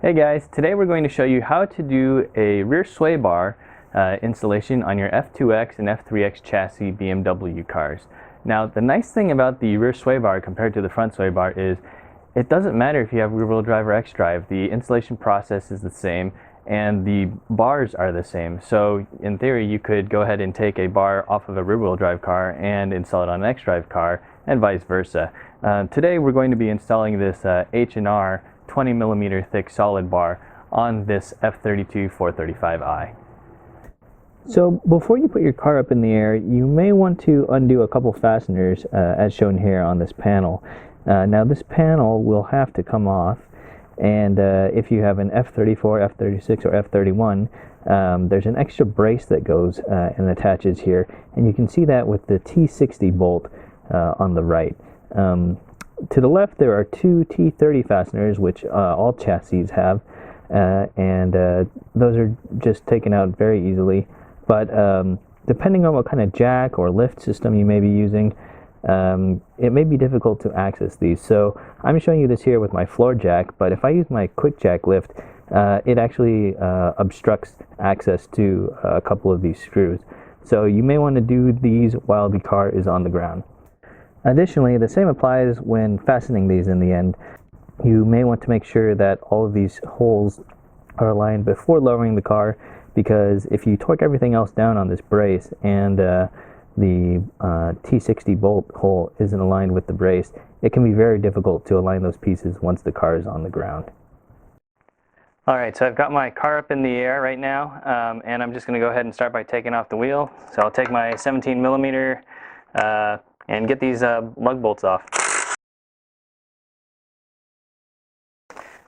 Hey guys, today we're going to show you how to do a rear sway bar installation on your F2x and F3x chassis BMW cars. Now the nice thing about the rear sway bar compared to the front sway bar is it doesn't matter if you have rear wheel drive or xDrive. The installation process is the same and the bars are the same. So in theory you could go ahead and take a bar off of a rear wheel drive car and install it on an xDrive car and vice versa. Today we're going to be installing this H&R 20mm thick solid bar on this F32 435i. So before you put your car up in the air, you may want to undo a couple fasteners as shown here on this panel. Now this panel will have to come off, and if you have an F34, F36 or F31, there's an extra brace that goes and attaches here, and you can see that with the T60 bolt on the right. To the left there are two T30 fasteners, which all chassis have, and those are just taken out very easily. But depending on what kind of jack or lift system you may be using, it may be difficult to access these. So I'm showing you this here with my floor jack, but if I use my quick jack lift, it actually obstructs access to a couple of these screws. So you may want to do these while the car is on the ground. Additionally, the same applies when fastening these in the end. You may want to make sure that all of these holes are aligned before lowering the car, because if you torque everything else down on this brace and the T60 bolt hole isn't aligned with the brace, it can be very difficult to align those pieces once the car is on the ground. Alright, so I've got my car up in the air right now, and I'm just going to go ahead and start by taking off the wheel. So I'll take my 17mm and get these lug bolts off.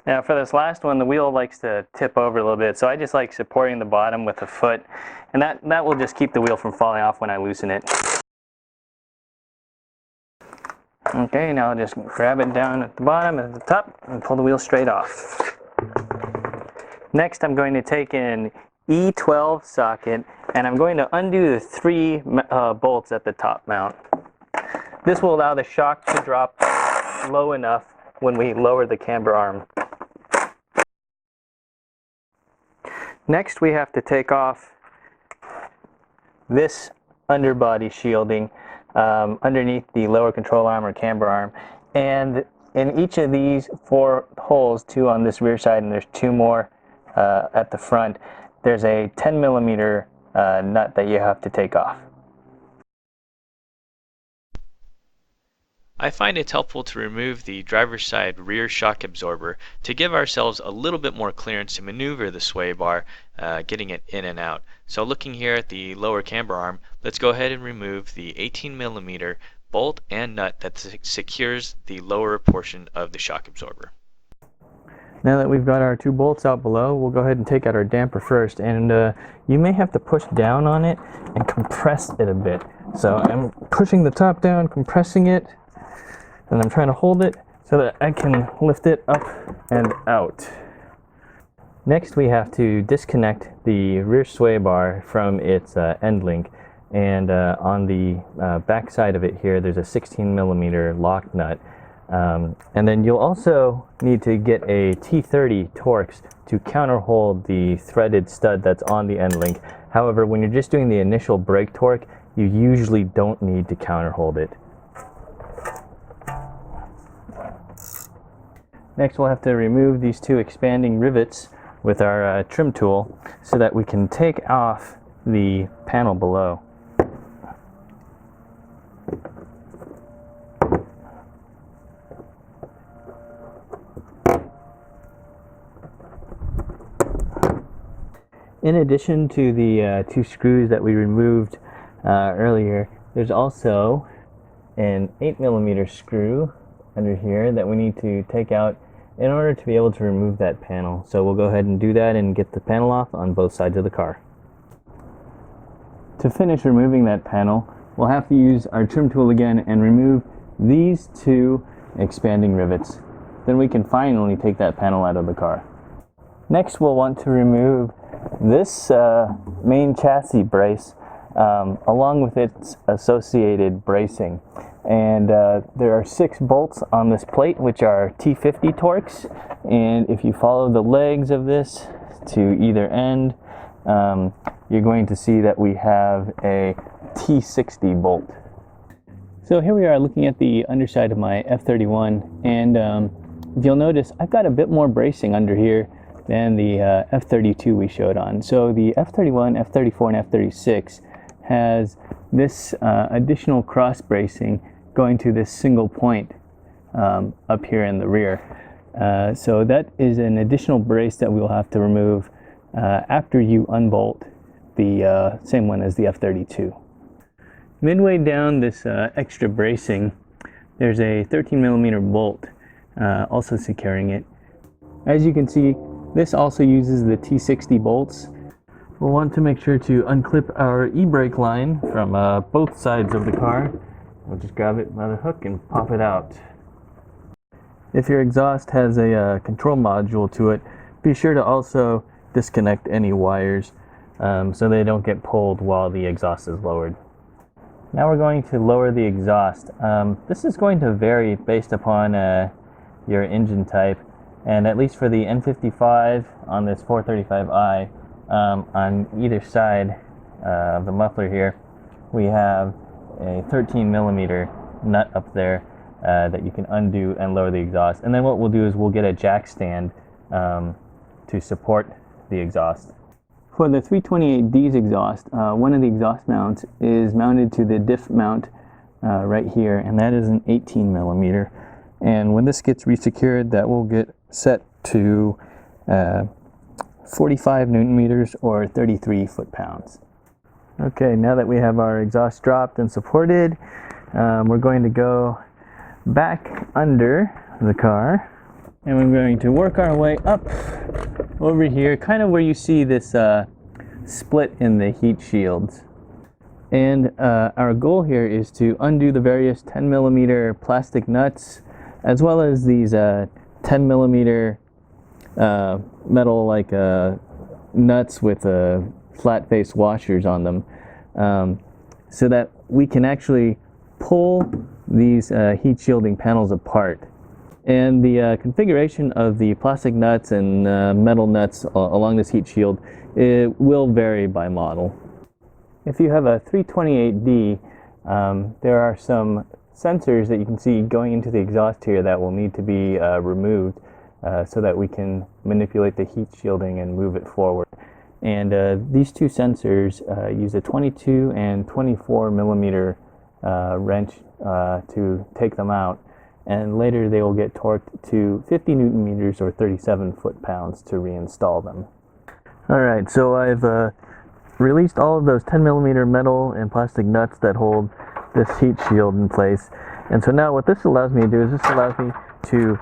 Now for this last one, the wheel likes to tip over a little bit, so I just like supporting the bottom with a foot, and that will just keep the wheel from falling off when I loosen it. Okay, now I'll just grab it down at the bottom and at the top and pull the wheel straight off. Next I'm going to take an E12 socket and I'm going to undo the three bolts at the top mount. This will allow the shock to drop low enough when we lower the camber arm. Next we have to take off this underbody shielding underneath the lower control arm or camber arm. And in each of these four holes, two on this rear side and there's two more at the front, there's a 10mm nut that you have to take off. I find it's helpful to remove the driver's side rear shock absorber to give ourselves a little bit more clearance to maneuver the sway bar, getting it in and out. So looking here at the lower camber arm, let's go ahead and remove the 18mm bolt and nut that secures the lower portion of the shock absorber. Now that we've got our two bolts out below, we'll go ahead and take out our damper first, and you may have to push down on it and compress it a bit. So I'm pushing the top down, compressing it, and I'm trying to hold it so that I can lift it up and out. Next we have to disconnect the rear sway bar from its end link, and on the back side of it here there's a 16mm lock nut. And then you'll also need to get a T30 Torx to counterhold the threaded stud that's on the end link. However, when you're just doing the initial brake torque, you usually don't need to counterhold it. Next we'll have to remove these two expanding rivets with our trim tool so that we can take off the panel below. In addition to the two screws that we removed earlier, there's also an 8mm screw under here that we need to take out in order to be able to remove that panel. So we'll go ahead and do that and get the panel off on both sides of the car. To finish removing that panel, we'll have to use our trim tool again and remove these two expanding rivets. Then we can finally take that panel out of the car. Next we'll want to remove this main chassis brace along with its associated bracing. And there are 6 bolts on this plate, which are T50 Torx. And if you follow the legs of this to either end, you're going to see that we have a T60 bolt. So here we are looking at the underside of my F31, and if you'll notice, I've got a bit more bracing under here than the F32 we showed on. So the F31, F34, and F36 has this additional cross bracing going to this single point up here in the rear. So that is an additional brace that we will have to remove after you unbolt the same one as the F32. Midway down this extra bracing, there's a 13mm bolt also securing it. As you can see, this also uses the T60 bolts. We'll want to make sure to unclip our e-brake line from both sides of the car. We'll just grab it by the hook and pop it out. If your exhaust has a control module to it, be sure to also disconnect any wires so they don't get pulled while the exhaust is lowered. Now we're going to lower the exhaust. This is going to vary based upon your engine type, and at least for the N55 on this 435i, on either side of the muffler here, we have a 13mm nut up there that you can undo and lower the exhaust. And then what we'll do is we'll get a jack stand to support the exhaust. For the 328D's exhaust, one of the exhaust mounts is mounted to the diff mount right here, and that is an 18mm. And when this gets resecured, that will get set to 45 Newton meters or 33 foot-pounds. Okay, now that we have our exhaust dropped and supported, we're going to go back under the car, and we're going to work our way up over here, kind of where you see this split in the heat shields. And our goal here is to undo the various 10mm plastic nuts, as well as these 10mm metal like nuts with flat face washers on them, so that we can actually pull these heat shielding panels apart. And the configuration of the plastic nuts and metal nuts along this heat shield, it will vary by model. If you have a 328D, there are some sensors that you can see going into the exhaust here that will need to be removed so that we can manipulate the heat shielding and move it forward. And these two sensors use a 22 and 24mm wrench to take them out, and later they will get torqued to 50 Newton meters or 37 foot-pounds to reinstall them. Alright, so I've released all of those 10mm metal and plastic nuts that hold this heat shield in place. And so now what this allows me to do is this allows me to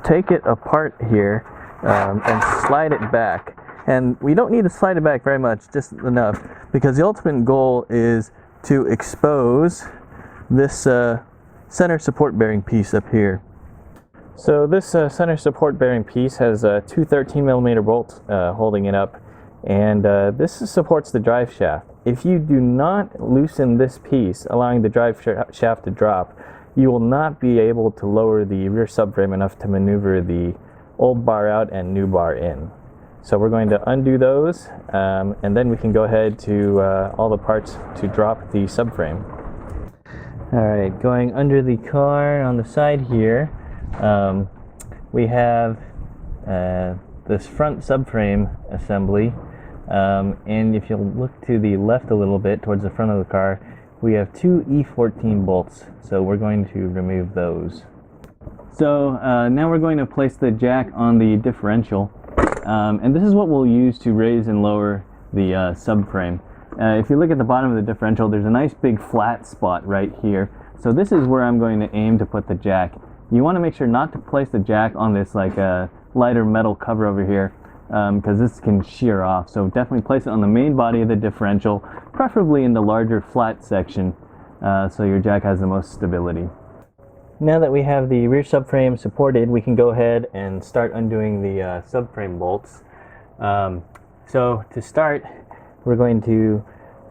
take it apart here and slide it back. And we don't need to slide it back very much, just enough, because the ultimate goal is to expose this center support bearing piece up here. So this center support bearing piece has two 13mm bolts holding it up, and this supports the drive shaft. If you do not loosen this piece, allowing the drive shaft to drop, you will not be able to lower the rear subframe enough to maneuver the old bar out and new bar in. So we're going to undo those, and then we can go ahead to all the parts to drop the subframe. Alright, going under the car on the side here, we have this front subframe assembly, and if you'll look to the left a little bit towards the front of the car, we have two E14 bolts, so we're going to remove those. So now we're going to place the jack on the differential, and this is what we'll use to raise and lower the subframe. If you look at the bottom of the differential, there's a nice big flat spot right here. So this is where I'm going to aim to put the jack. You want to make sure not to place the jack on this like lighter metal cover over here, because this can shear off. So definitely place it on the main body of the differential, preferably in the larger flat section, so your jack has the most stability. Now that we have the rear subframe supported, we can go ahead and start undoing the subframe bolts. So to start, we're going to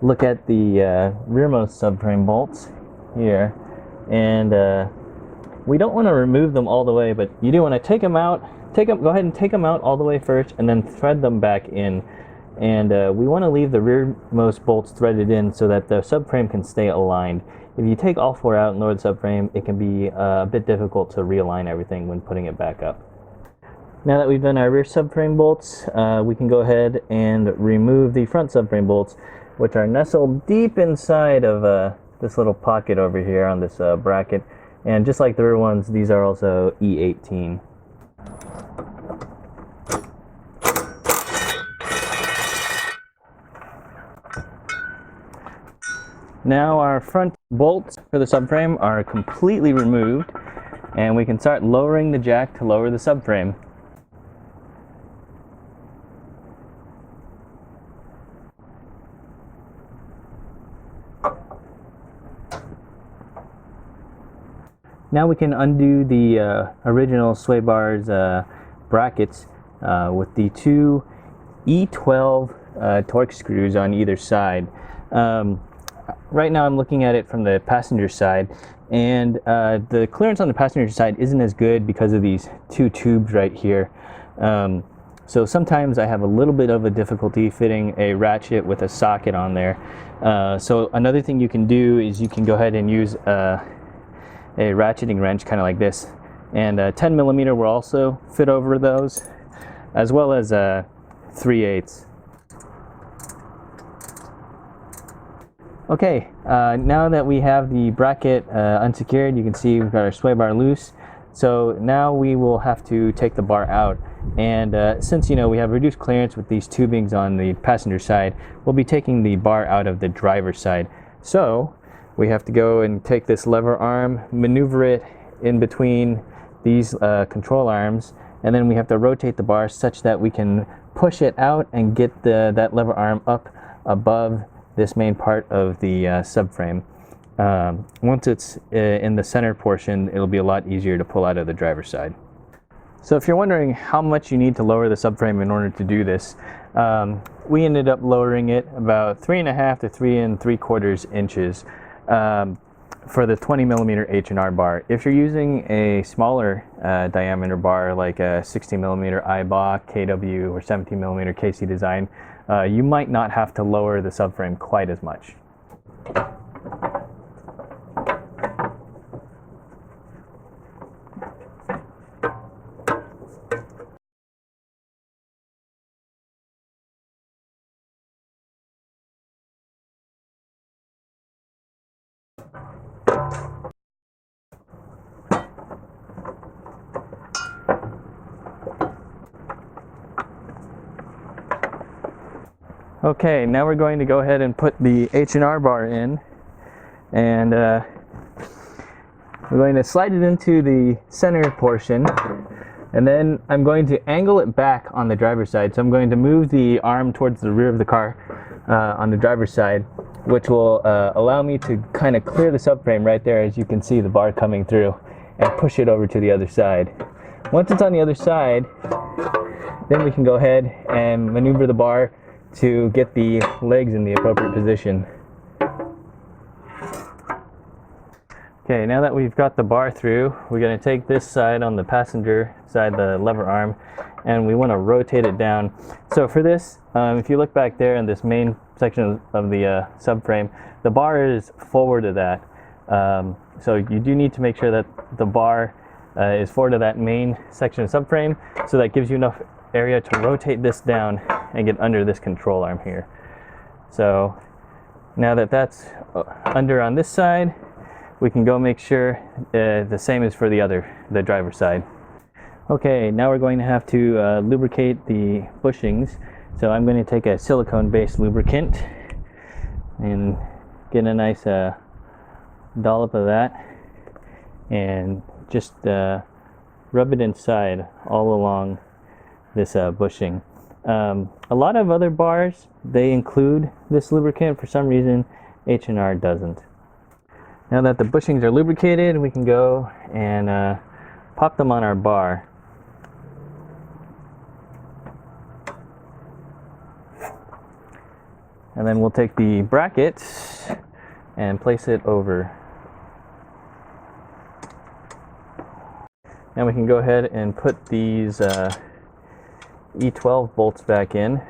look at the rearmost subframe bolts here, and we don't want to remove them all the way, but you do want to take them out. Go ahead and take them out all the way first, and then thread them back in. And we want to leave the rearmost bolts threaded in so that the subframe can stay aligned. If you take all 4 out and lower the subframe, it can be a bit difficult to realign everything when putting it back up. Now that we've done our rear subframe bolts, we can go ahead and remove the front subframe bolts, which are nestled deep inside of this little pocket over here on this bracket. And just like the rear ones, these are also E18. Now our front bolts for the subframe are completely removed, and we can start lowering the jack to lower the subframe. Now we can undo the original sway bars brackets with the 2 E12 torque screws on either side. Right now I'm looking at it from the passenger side, and the clearance on the passenger side isn't as good because of these 2 tubes right here. So sometimes I have a little bit of a difficulty fitting a ratchet with a socket on there. So another thing you can do is you can go ahead and use a ratcheting wrench kind of like this, and 10 millimeter will also fit over those, as well as 3/8. Okay, now that we have the bracket unsecured, you can see we've got our sway bar loose. So now we will have to take the bar out, and since we have reduced clearance with these tubings on the passenger side, we'll be taking the bar out of the driver's side. So we have to go and take this lever arm, maneuver it in between these control arms, and then we have to rotate the bar such that we can push it out and get that lever arm up above this main part of the subframe. Once it's in the center portion, it'll be a lot easier to pull out of the driver's side. So if you're wondering how much you need to lower the subframe in order to do this, we ended up lowering it about 3.5 to 3 3/4 inches for the 20 millimeter H&R bar. If you're using a smaller diameter bar like a 60 millimeter IBOC, KW, or 17 millimeter KC design, you might not have to lower the subframe quite as much. Okay, now we're going to go ahead and put the H&R bar in, and we're going to slide it into the center portion, and then I'm going to angle it back on the driver's side. So I'm going to move the arm towards the rear of the car on the driver's side, which will allow me to kind of clear the subframe right there, as you can see the bar coming through, and push it over to the other side. Once it's on the other side, then we can go ahead and maneuver the bar to get the legs in the appropriate position. Okay, now that we've got the bar through, we're going to take this side on the passenger side, the lever arm, and we want to rotate it down. So for this, if you look back there in this main section of the subframe, the bar is forward of that. So you do need to make sure that the bar is forward of that main section of subframe, so that gives you enough area to rotate this down and get under this control arm here. So now that that's under on this side, we can go make sure the same is for the driver's side. Okay, now we're going to have to lubricate the bushings. So I'm going to take a silicone-based lubricant and get a nice dollop of that, and just rub it inside all along this bushing. A lot of other bars, they include this lubricant. For some reason, H&R doesn't. Now that the bushings are lubricated, we can go and pop them on our bar. And then we'll take the bracket and place it over. Now we can go ahead and put these E12 bolts back in,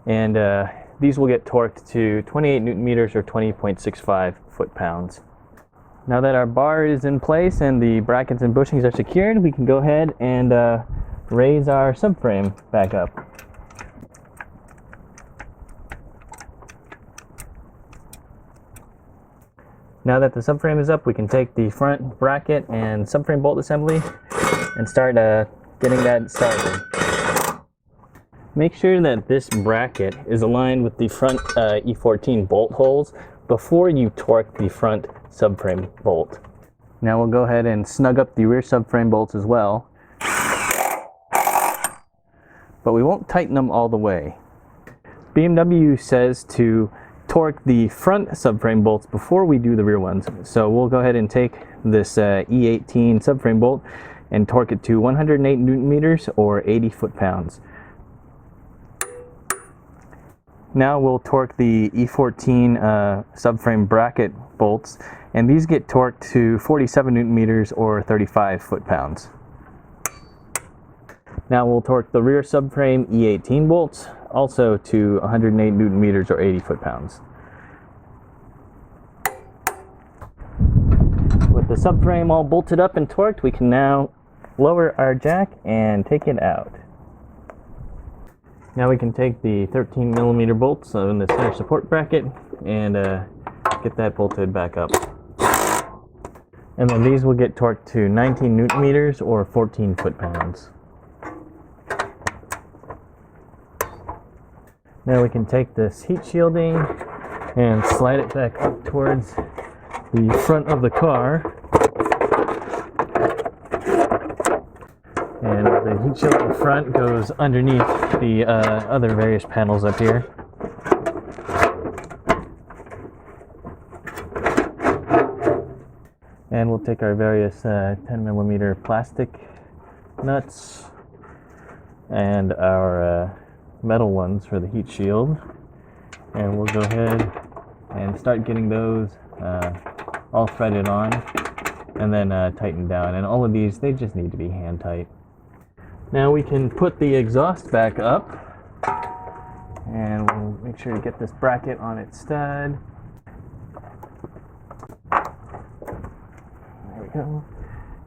and these will get torqued to 28 Newton meters or 20.65 foot-pounds. Now that our bar is in place and the brackets and bushings are secured, we can go ahead and raise our subframe back up. Now that the subframe is up, we can take the front bracket and subframe bolt assembly and start getting that started. Make sure that this bracket is aligned with the front E14 bolt holes before you torque the front subframe bolt. Now we'll go ahead and snug up the rear subframe bolts as well, but we won't tighten them all the way. BMW says to torque the front subframe bolts before we do the rear ones. So we'll go ahead and take this E18 subframe bolt and torque it to 108 Newton meters or 80 foot-pounds. Now we'll torque the E14 subframe bracket bolts, and these get torqued to 47 Newton meters or 35 foot-pounds. Now we'll torque the rear subframe E18 bolts also to 108 Newton meters or 80 foot-pounds. With the subframe all bolted up and torqued, we can now lower our jack and take it out. Now we can take the 13 millimeter bolts in the center support bracket and get that bolted back up. And then these will get torqued to 19 Newton meters or 14 foot-pounds. Now we can take this heat shielding and slide it back up towards the front of the car. And the heat shield in front goes underneath the other various panels up here. And we'll take our various 10 millimeter plastic nuts and our metal ones for the heat shield, and we'll go ahead and start getting those all threaded on and then tightened down. And all of these, they just need to be hand tight. Now we can put the exhaust back up, and we'll make sure to get this bracket on its stud. There we go.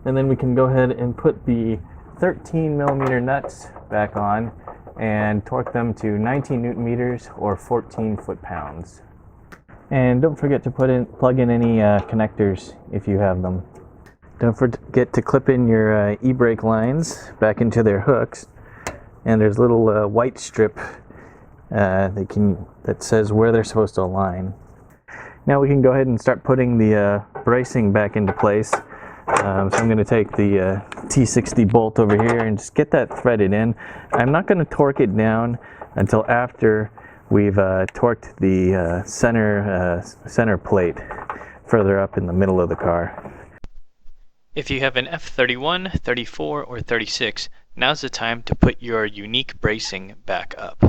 And then we can go ahead and put the 13 millimeter nuts back on and torque them to 19 Newton meters or 14 foot-pounds. And don't forget to plug in any connectors if you have them. Don't forget to clip in your e-brake lines back into their hooks, and there's a little white strip that says where they're supposed to align. Now we can go ahead and start putting the bracing back into place. So I'm going to take the T60 bolt over here and just get that threaded in. I'm not going to torque it down until after we've torqued the center plate further up in the middle of the car. If you have an F31, 34, or 36, now's the time to put your unique bracing back up,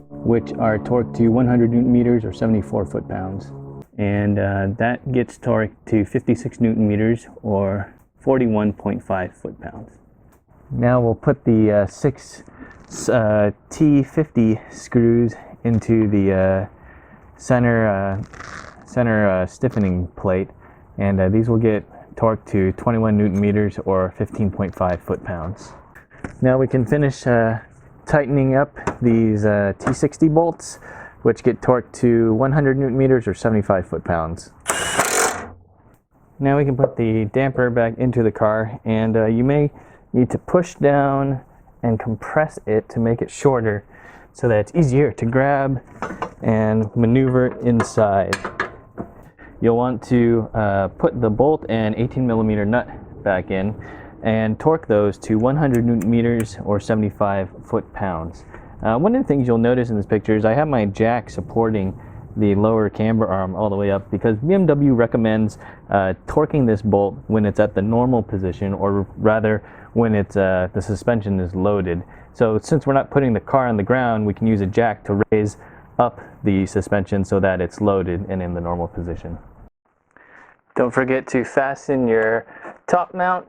which are torqued to 100 Newton meters or 74 foot-pounds. And that gets torqued to 56 Newton meters or 41.5 foot-pounds. Now we'll put the 6 T50 screws into the center stiffening plate, and these will get torqued to 21 Newton meters or 15.5 foot-pounds. Now we can finish tightening up these T60 bolts, which get torqued to 100 Newton meters or 75 foot-pounds. Now we can put the damper back into the car, and you may need to push down and compress it to make it shorter so that it's easier to grab and maneuver inside. You'll want to put the bolt and 18 millimeter nut back in and torque those to 100 Newton meters or 75 foot-pounds. One of the things you'll notice in this picture is I have my jack supporting the lower camber arm all the way up because BMW recommends torquing this bolt when it's at the normal position, or rather when it's the suspension is loaded. So since we're not putting the car on the ground, we can use a jack to raise up the suspension so that it's loaded and in the normal position. Don't forget to fasten your top mount.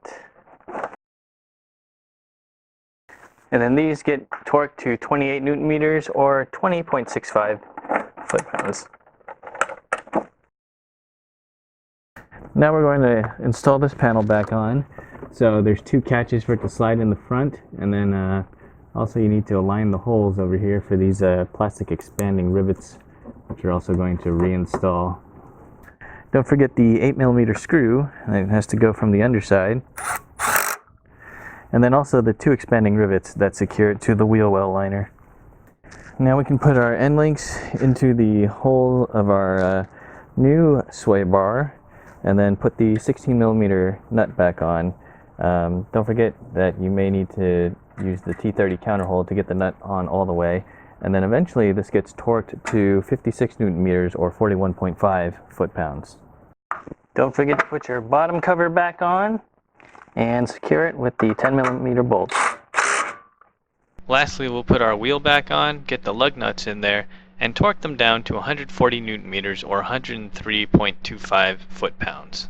And then these get torqued to 28 Newton meters or 20.65 foot-pounds. Now we're going to install this panel back on. So there's two catches for it to slide in the front, and then also you need to align the holes over here for these plastic expanding rivets, which you're also going to reinstall. Don't forget the 8mm screw. It has to go from the underside. And then also the two expanding rivets that secure it to the wheel well liner. Now we can put our end links into the hole of our new sway bar and then put the 16mm nut back on. Don't forget that you may need to use the T30 counter hole to get the nut on all the way. And then eventually this gets torqued to 56 Newton meters or 41.5 foot-pounds. Don't forget to put your bottom cover back on and secure it with the 10mm bolts. Lastly, we'll put our wheel back on, get the lug nuts in there, and torque them down to 140 Newton meters or 103.25 foot-pounds.